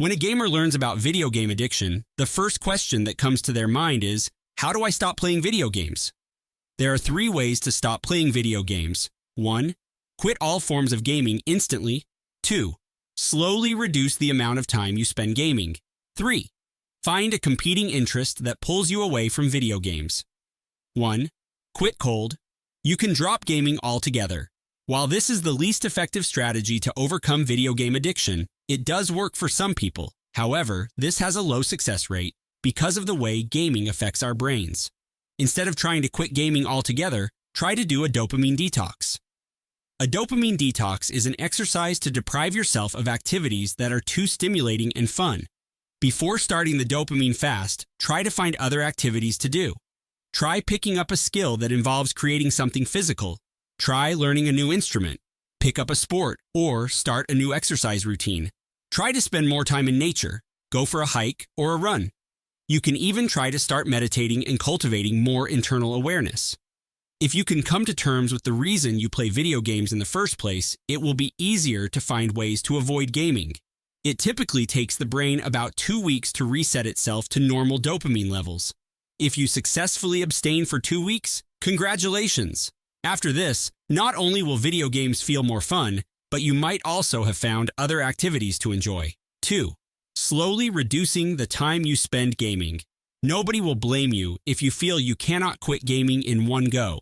When a gamer learns about video game addiction, the first question that comes to their mind is, how do I stop playing video games? There are 3 ways to stop playing video games. 1. Quit all forms of gaming instantly. 2. Slowly reduce the amount of time you spend gaming. 3. Find a competing interest that pulls you away from video games. 1. Quit cold. You can drop gaming altogether. While this is the least effective strategy to overcome video game addiction, it does work for some people. However, this has a low success rate because of the way gaming affects our brains. Instead of trying to quit gaming altogether, try to do a dopamine detox. A dopamine detox is an exercise to deprive yourself of activities that are too stimulating and fun. Before starting the dopamine fast, try to find other activities to do. Try picking up a skill that involves creating something physical. Try learning a new instrument. Pick up a sport or start a new exercise routine. Try to spend more time in nature. Go for a hike or a run. You can even try to start meditating and cultivating more internal awareness. If you can come to terms with the reason you play video games in the first place, it will be easier to find ways to avoid gaming. It typically takes the brain about 2 weeks to reset itself to normal dopamine levels. If you successfully abstain for 2 weeks, congratulations! After this, not only will video games feel more fun, but you might also have found other activities to enjoy. 2. Slowly reducing the time you spend gaming. Nobody will blame you if you feel you cannot quit gaming in one go.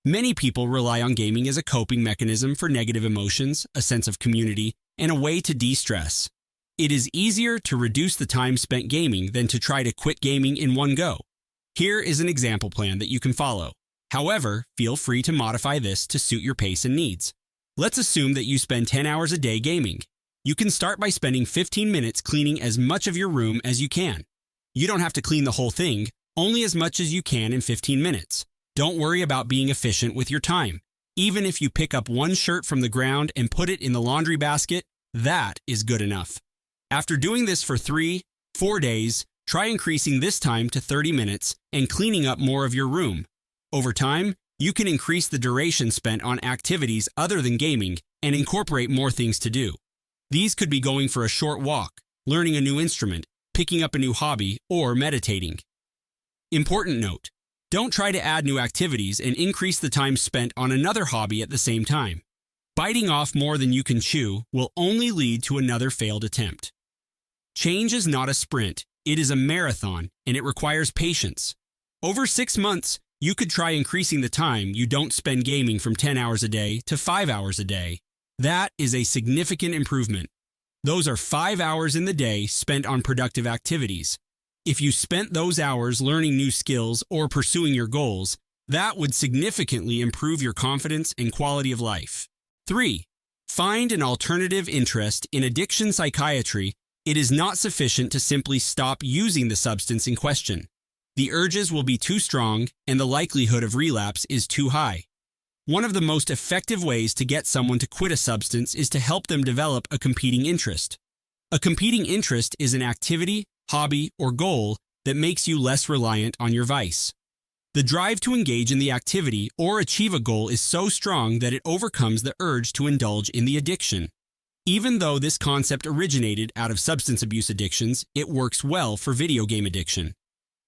Many people rely on gaming as a coping mechanism for negative emotions, a sense of community, and a way to de-stress. It is easier to reduce the time spent gaming than to try to quit gaming in one go. Here is an example plan that you can follow. However, feel free to modify this to suit your pace and needs. Let's assume that you spend 10 hours a day gaming. You can start by spending 15 minutes cleaning as much of your room as you can. You don't have to clean the whole thing, only as much as you can in 15 minutes. Don't worry about being efficient with your time. Even if you pick up one shirt from the ground and put it in the laundry basket, that is good enough. After doing this for 3-4 days, try increasing this time to 30 minutes and cleaning up more of your room. Over time, you can increase the duration spent on activities other than gaming and incorporate more things to do. These could be going for a short walk, learning a new instrument, picking up a new hobby, or meditating. Important note: don't try to add new activities and increase the time spent on another hobby at the same time. Biting off more than you can chew will only lead to another failed attempt. Change is not a sprint, it is a marathon, and it requires patience. Over 6 months, you could try increasing the time you don't spend gaming from 10 hours a day to 5 hours a day. That is a significant improvement. Those are 5 hours in the day spent on productive activities. If you spent those hours learning new skills or pursuing your goals, that would significantly improve your confidence and quality of life. 3. Find an alternative interest in addiction psychiatry. It is not sufficient to simply stop using the substance in question. The urges will be too strong and the likelihood of relapse is too high. One of the most effective ways to get someone to quit a substance is to help them develop a competing interest. A competing interest is an activity, hobby, or goal that makes you less reliant on your vice. The drive to engage in the activity or achieve a goal is so strong that it overcomes the urge to indulge in the addiction. Even though this concept originated out of substance abuse addictions, it works well for video game addiction.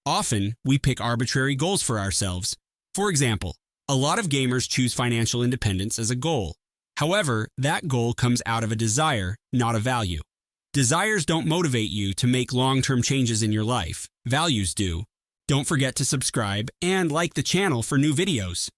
Often, we pick arbitrary goals for ourselves. For example, a lot of gamers choose financial independence as a goal. However, that goal comes out of a desire, not a value. Desires don't motivate you to make long-term changes in your life. Values do. Don't forget to subscribe and like the channel for new videos.